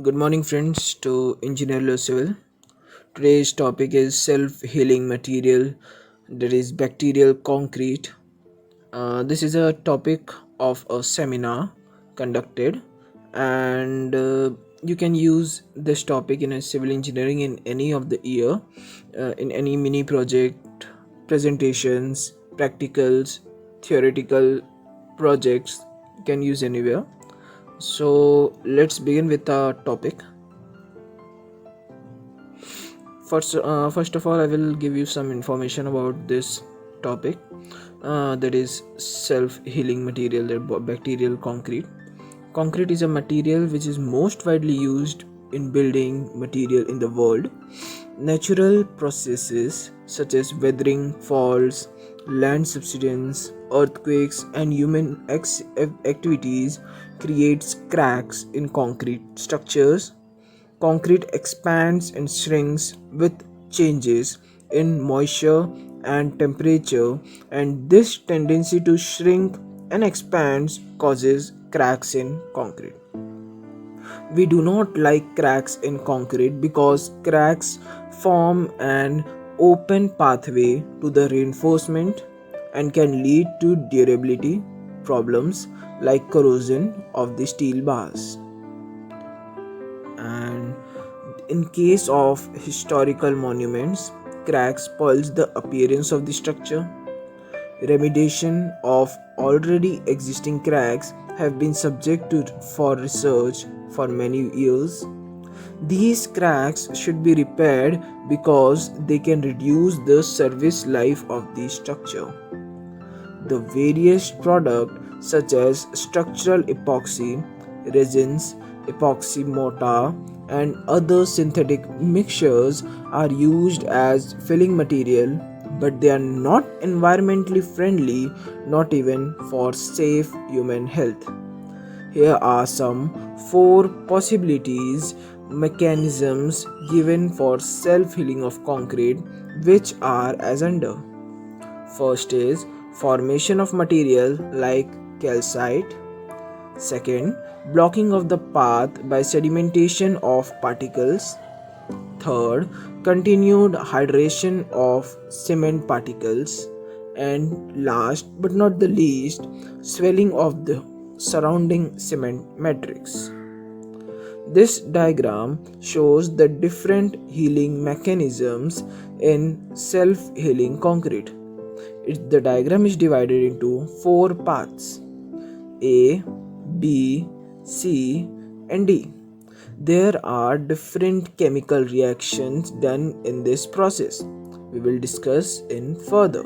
Good morning, friends, to Engineer Civil. Today's topic is self-healing material, that is bacterial concrete. This is a topic of a seminar conducted, and you can use this topic in a civil engineering in any of the year, in any mini project, presentations, practicals, theoretical projects. You can use anywhere. So let's begin with the topic. First of all, I will give you some information about this topic. That is self-healing material, bacterial concrete. Concrete is a material which is most widely used in building material in the world. Natural processes such as weathering, faults, land subsidence, earthquakes, and human activities creates cracks in concrete structures. Concrete expands and shrinks with changes in moisture and temperature, and this tendency to shrink and expand causes cracks in concrete. We do not like cracks in concrete because cracks form an open pathway to the reinforcement and can lead to durability problems like corrosion of the steel bars. And in case of historical monuments, cracks spoils the appearance of the structure. Remediation of already existing cracks have been subject to for research for many years. These cracks should be repaired because they can reduce the service life of the structure. The various products such as structural epoxy, resins, epoxy mortar, and other synthetic mixtures are used as filling material, but they are not environmentally friendly, not even for safe human health. Here are some four possibilities mechanisms given for self-healing of concrete, which are as under. First is formation of material like calcite. Second, blocking of the path by sedimentation of particles. Third, continued hydration of cement particles. And last but not the least, swelling of the surrounding cement matrix. This diagram shows the different healing mechanisms in self-healing concrete. The diagram is divided into four paths: A, B, C, and D. There are different chemical reactions done in this process. We will discuss in further.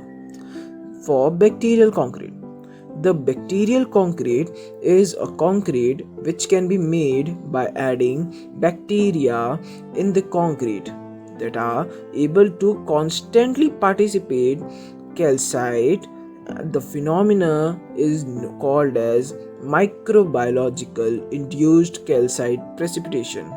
For bacterial concrete, the bacterial concrete is a concrete which can be made by adding bacteria in the concrete that are able to constantly participate calcite. The phenomena is called as microbiological induced calcite precipitation.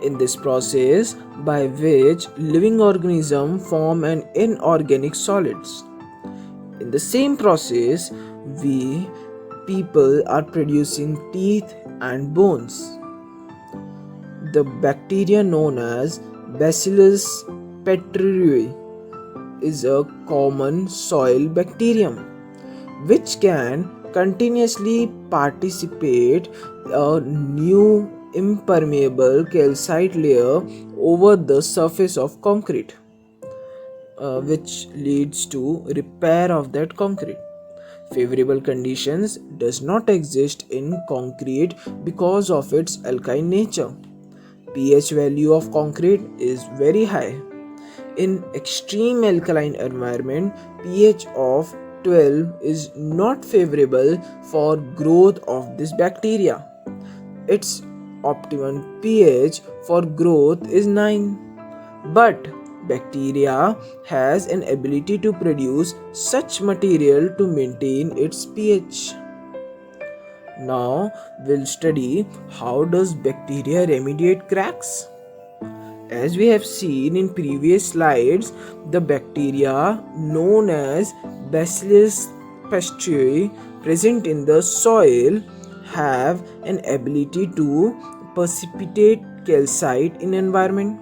In this process, by which living organisms form an inorganic solids. In the same process, we people are producing teeth and bones. The bacteria known as Bacillus petrui is a common soil bacterium which can continuously participate a new impermeable calcite layer over the surface of concrete, which leads to repair of that concrete. Favorable conditions does not exist in concrete because of its alkaline nature. pH value of concrete is very high. In extreme alkaline environment, pH of 12 is not favorable for growth of this bacteria. Its optimum pH for growth is 9. But bacteria has an ability to produce such material to maintain its pH. Now we'll study how does bacteria remediate cracks. As we have seen in previous slides, the bacteria known as Bacillus petrui present in the soil have an ability to precipitate calcite in environment.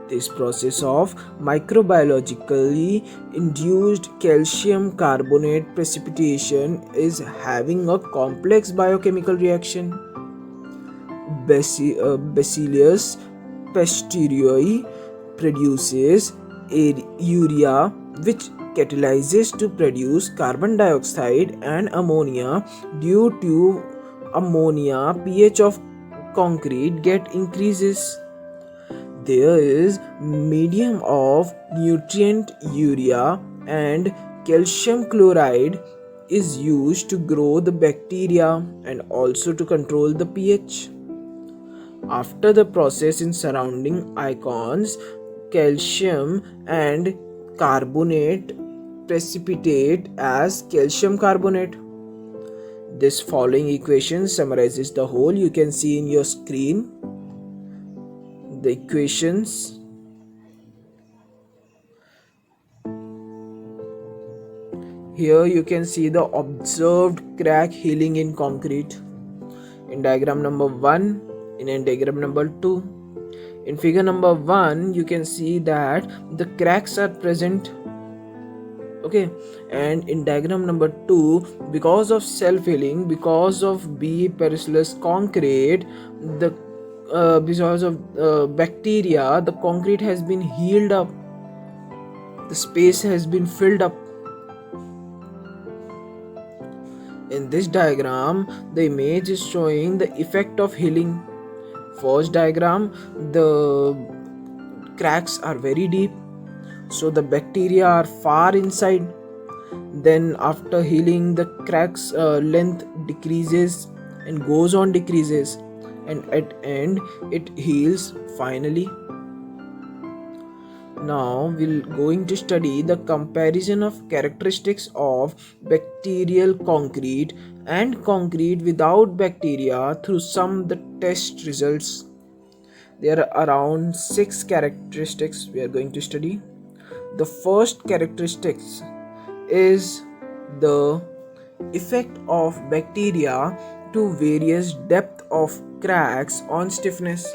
This process of microbiologically induced calcium carbonate precipitation is having a complex biochemical reaction. Bacillus pasterioi produces urea, which catalyzes to produce carbon dioxide and ammonia. Due to ammonia, pH of concrete get increases. There is medium of nutrient urea and calcium chloride is used to grow the bacteria and also to control the pH. After the process in surrounding ions, calcium and carbonate precipitate as calcium carbonate. This following equation summarizes the whole. You can see in your screen the equations. Here you can see the observed crack healing in concrete in diagram number 1, in diagram number 2. In figure number 1 you can see that the cracks are present, okay, and in diagram number 2, because of self-healing, because of bacillus concrete, the because of bacteria, the concrete has been healed up, the space has been filled up. In this diagram, the image is showing the effect of healing. First diagram, the cracks are very deep, so the bacteria are far inside. Then after healing, the cracks length decreases and goes on decreases, and at end it heals finally. Now we're going to study the comparison of characteristics of bacterial concrete and concrete without bacteria through some the test results. There are around 6 characteristics we are going to study. The first characteristics is the effect of bacteria to various depth of cracks on stiffness.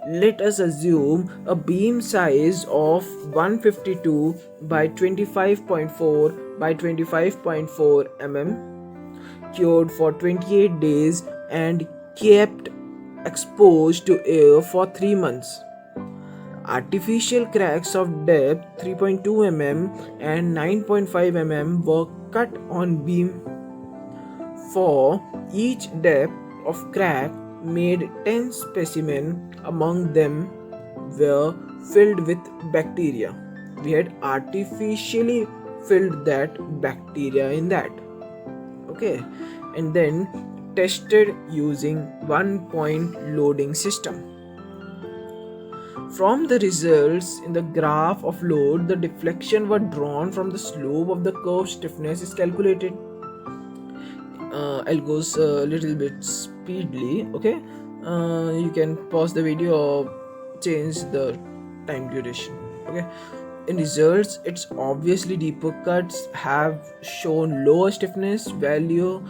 Let us assume a beam size of 152 by 25.4 by 25.4 mm, cured for 28 days and kept exposed to air for 3 months. Artificial cracks of depth 3.2 mm and 9.5 mm were cut on beam. For each depth of crack, made 10 specimens, among them were filled with bacteria. We had artificially filled that bacteria in that, okay, and then tested using 1-point loading system. From the results in the graph of load, the deflection were drawn from the slope of the curve. Stiffness is calculated. I'll go a little bit speedily, okay. You can pause the video or change the time duration, okay. In results, it's obviously deeper cuts have shown lower stiffness value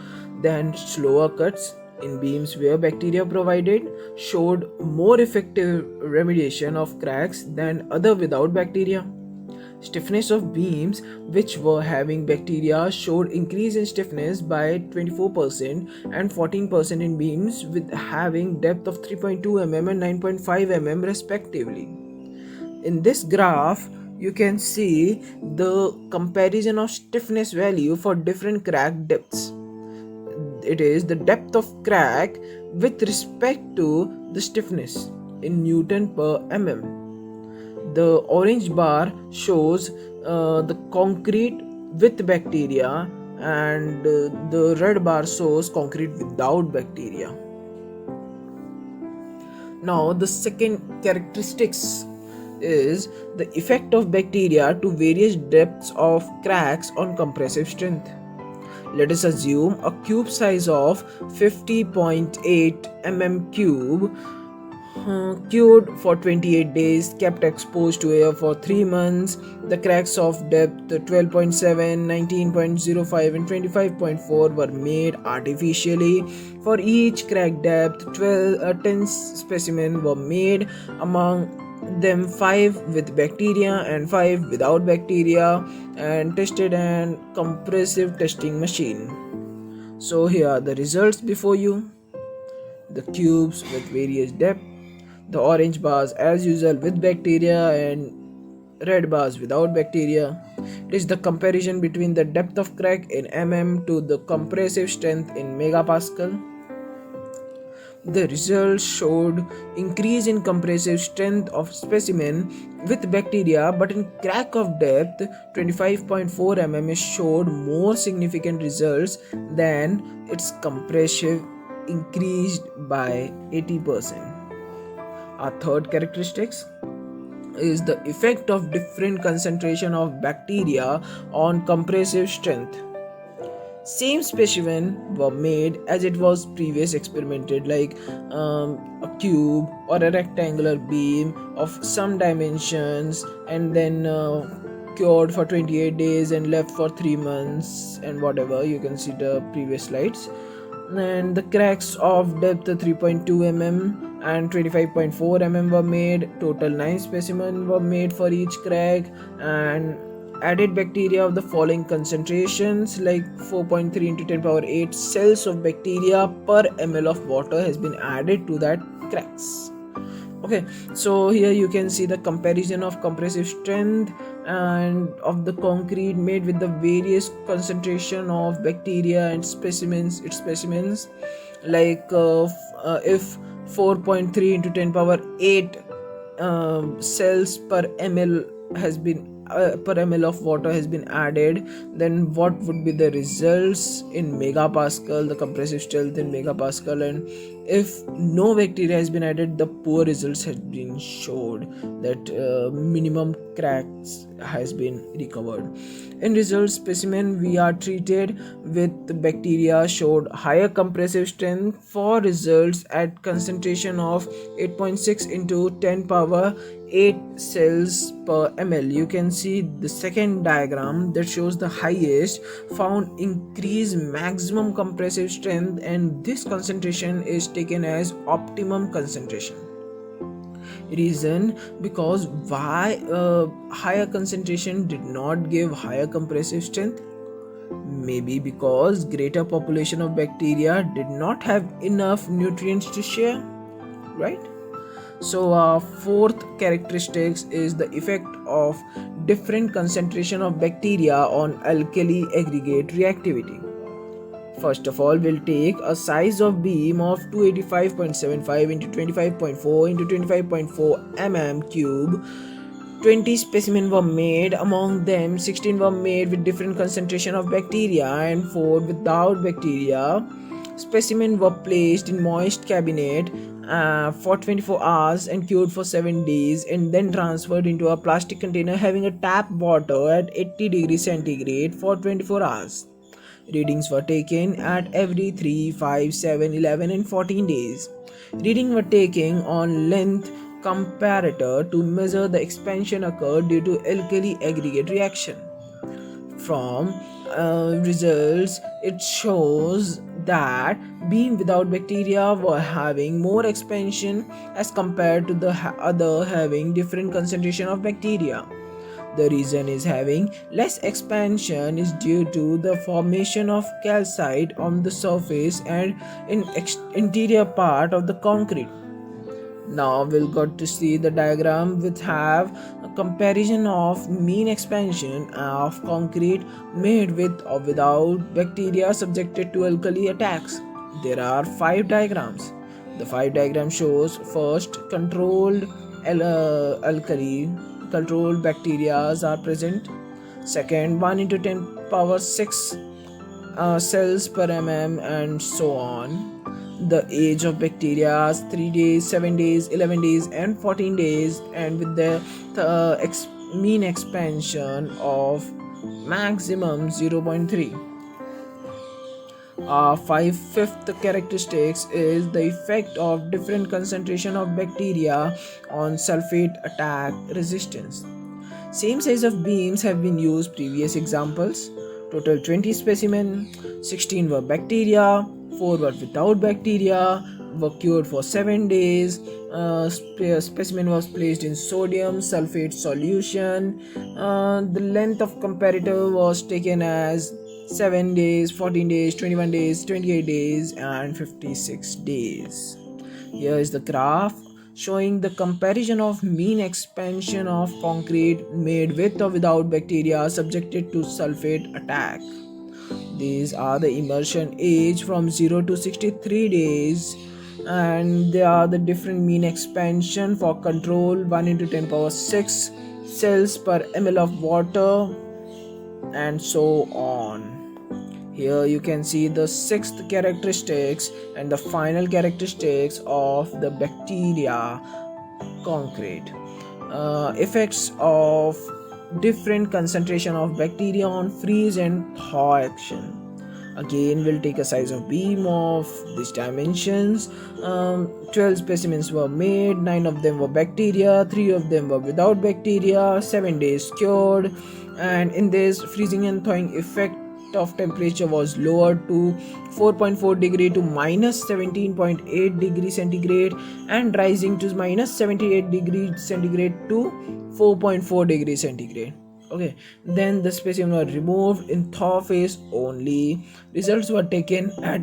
than slower cuts. In beams where bacteria provided showed more effective remediation of cracks than other without bacteria. Stiffness of beams which were having bacteria showed increase in stiffness by 24% and 14% in beams with having depth of 3.2 mm and 9.5 mm respectively. In this graph, you can see the comparison of stiffness value for different crack depths. It is the depth of crack with respect to the stiffness in Newton per mm. The orange bar shows the concrete with bacteria, and the red bar shows concrete without bacteria. Now the second characteristics is the effect of bacteria to various depths of cracks on compressive strength. Let us assume a cube size of 50.8 mm cube Cured for 28 days, kept exposed to air for 3 months. The cracks of depth 12.7, 19.05, and 25.4 were made artificially. For each crack depth, 10 specimens were made, among them 5 with bacteria and 5 without bacteria, and tested an compressive testing machine. So here are the results before you. The cubes with various depth, the orange bars as usual with bacteria and red bars without bacteria. It is the comparison between the depth of crack in mm to the compressive strength in megapascal. The results showed increase in compressive strength of specimen with bacteria, but in crack of depth 25.4 mm showed more significant results than its compressive increased by 80%. Our third characteristics is the effect of different concentration of bacteria on compressive strength. Same specimen were made as it was previous experimented, like a cube or a rectangular beam of some dimensions, and then cured for 28 days and left for 3 months and whatever. You can see the previous slides. And the cracks of depth 3.2 mm and 25.4 mm were made. Total 9 specimens were made for each crack, and added bacteria of the following concentrations, like 4.3 into 10 power 8 cells of bacteria per ml of water has been added to that cracks. Okay, so here you can see the comparison of compressive strength and of the concrete made with the various concentration of bacteria and specimens, like if 4.3 into 10 power 8 cells per ml has been per ml of water has been added, then what would be the results in megapascal, the compressive strength in megapascal. And if no bacteria has been added, the poor results have been showed, that minimum cracks has been recovered. In result, specimen we are treated with bacteria showed higher compressive strength for results at concentration of 8.6 into 10 power 8 cells per ml. You can see the second diagram that shows the highest found increase maximum compressive strength, and this concentration is taken as optimum concentration. Reason because why higher concentration did not give higher compressive strength? Maybe because greater population of bacteria did not have enough nutrients to share, right? So our fourth characteristics is the effect of different concentration of bacteria on alkali aggregate reactivity. First of all, we'll take a size of beam of 285.75 into 25.4 into 25.4 mm cube. 20 specimens were made. Among them, 16 were made with different concentration of bacteria and 4 without bacteria. Specimens were placed in moist cabinet for 24 hours and cured for 7 days, and then transferred into a plastic container having a tap water at 80 degrees centigrade for 24 hours. Readings were taken at every 3, 5, 7, 11 and 14 days. Readings were taken on length comparator to measure the expansion occurred due to alkali aggregate reaction. From results, it shows that beam without bacteria were having more expansion as compared to the other having different concentration of bacteria. The reason is having less expansion is due to the formation of calcite on the surface and in interior part of the concrete. Now we'll got to see the diagram which have a comparison of mean expansion of concrete made with or without bacteria subjected to alkali attacks. There are 5 diagrams. The 5 diagram shows first controlled alkali, controlled bacteria are present. Second, 1 into 10 power 6 cells per mm and so on. The age of bacteria is 3 days, 7 days, 11 days and 14 days, and with the mean expansion of maximum 0.3. Fifth characteristics is the effect of different concentration of bacteria on sulfate attack resistance. Same size of beams have been used previous examples. Total 20 specimen, 16 were bacteria, 4 were without bacteria, were cured for 7 days. Specimen was placed in sodium sulfate solution. The length of comparator was taken as 7 days, 14 days, 21 days, 28 days, and 56 days. Here is the graph showing the comparison of mean expansion of concrete made with or without bacteria subjected to sulfate attack. These are the immersion age from 0 to 63 days, and they are the different mean expansion for control 1 into 10 power 6 cells per ml of water, and so on. Here you can see the sixth characteristics and the final characteristics of the bacteria concrete. Effects of different concentration of bacteria on freeze and thaw action. Again, we'll take a size of beam of these dimensions. 12 specimens were made, 9 of them were bacteria, 3 of them were without bacteria, 7 days cured, and in this freezing and thawing effect of temperature was lowered to 4.4 degree to minus 17.8 degree centigrade, and rising to minus 78 degree centigrade to 4.4 degree centigrade. Okay, then the specimen were removed in thaw phase only. Results were taken at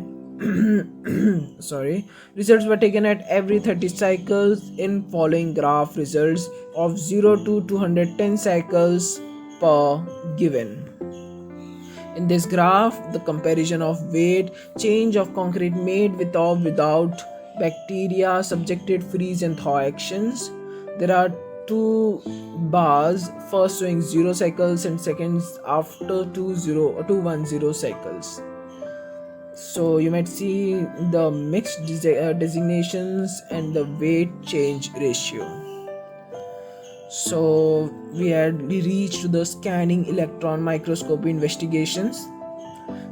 results were taken at every 30 cycles in following graph. Results of 0 to 210 cycles per given. In this graph, the comparison of weight change of concrete made with or without bacteria subjected freeze and thaw actions. There are two bars, first showing 0 cycles and second after 210 cycles. So you might see the mixed designations and the weight change ratio. So we reached to the scanning electron microscopy investigations.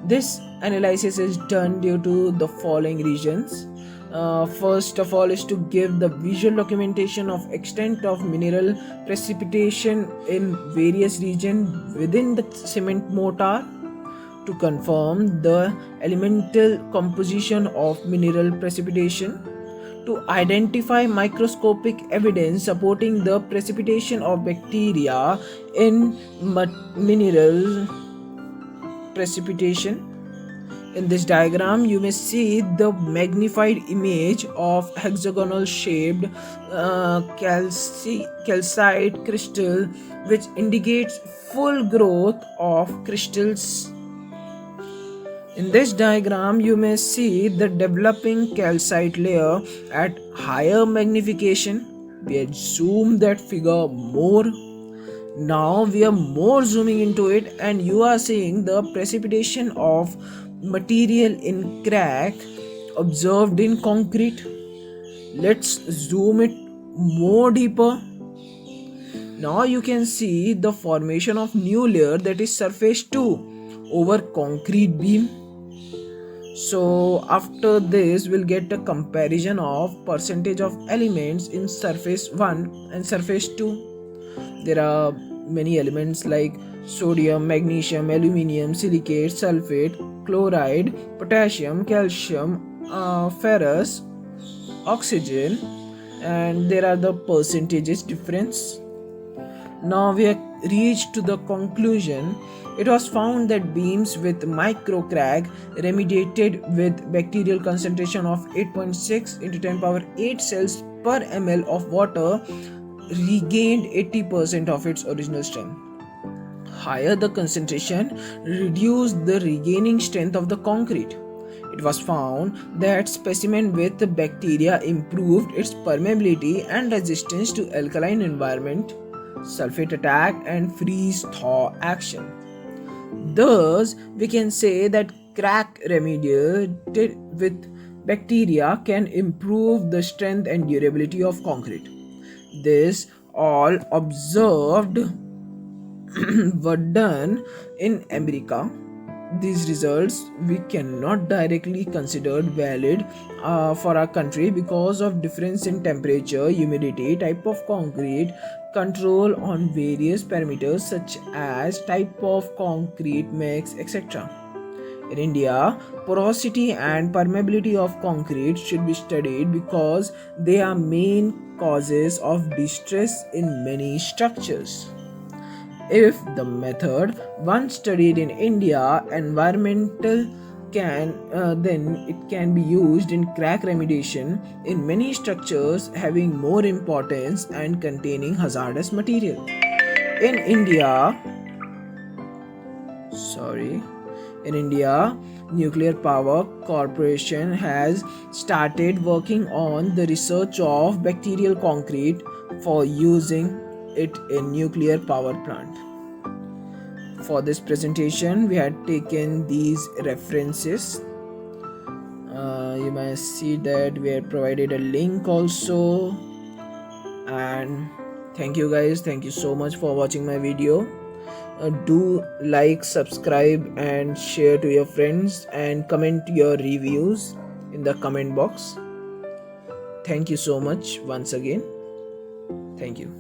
This analysis is done due to the following reasons. First of all is to give the visual documentation of extent of mineral precipitation in various regions within the cement mortar, to confirm the elemental composition of mineral precipitation, to identify microscopic evidence supporting the precipitation of bacteria in mineral precipitation. In this diagram, you may see the magnified image of hexagonal shaped calcite crystal, which indicates full growth of crystals. In this diagram, you may see the developing calcite layer at higher magnification. We had zoomed that figure more. Now we are more zooming into it, and you are seeing the precipitation of material in crack observed in concrete. Let's zoom it more deeper. Now you can see the formation of new layer, that is surface 2 over concrete beam. So after this, we'll get a comparison of percentage of elements in surface 1 and surface 2. There are many elements like sodium, magnesium, aluminium, silicate, sulfate, chloride, potassium, calcium, ferrous, oxygen, and there are the percentages difference. Now we have reached to the conclusion. It was found that beams with micro crack remediated with bacterial concentration of 8.6 into 10 power 8 cells per ml of water regained 80% of its original strength. Higher the concentration reduced the regaining strength of the concrete. It was found that specimen with bacteria improved its permeability and resistance to alkaline environment, sulfate attack, and freeze thaw action. Thus, we can say that crack remediated with bacteria can improve the strength and durability of concrete. This all observed were done in America. these results we cannot directly consider valid for our country because of difference in temperature, humidity, type of concrete, control on various parameters such as type of concrete mix, etc. In India, porosity and permeability of concrete should be studied because they are main causes of distress in many structures. If the method once studied in India environmental then it can be used in crack remediation in many structures having more importance and containing hazardous material. In India, sorry, in India, Nuclear Power Corporation has started working on the research of bacterial concrete for using it in nuclear power plant. For this presentation, we had taken these references. You might see that we have provided a link also. And thank you guys. Thank you so much for watching my video. Do like, subscribe, and share to your friends, and comment your reviews in the comment box. Thank you so much once again. Thank you.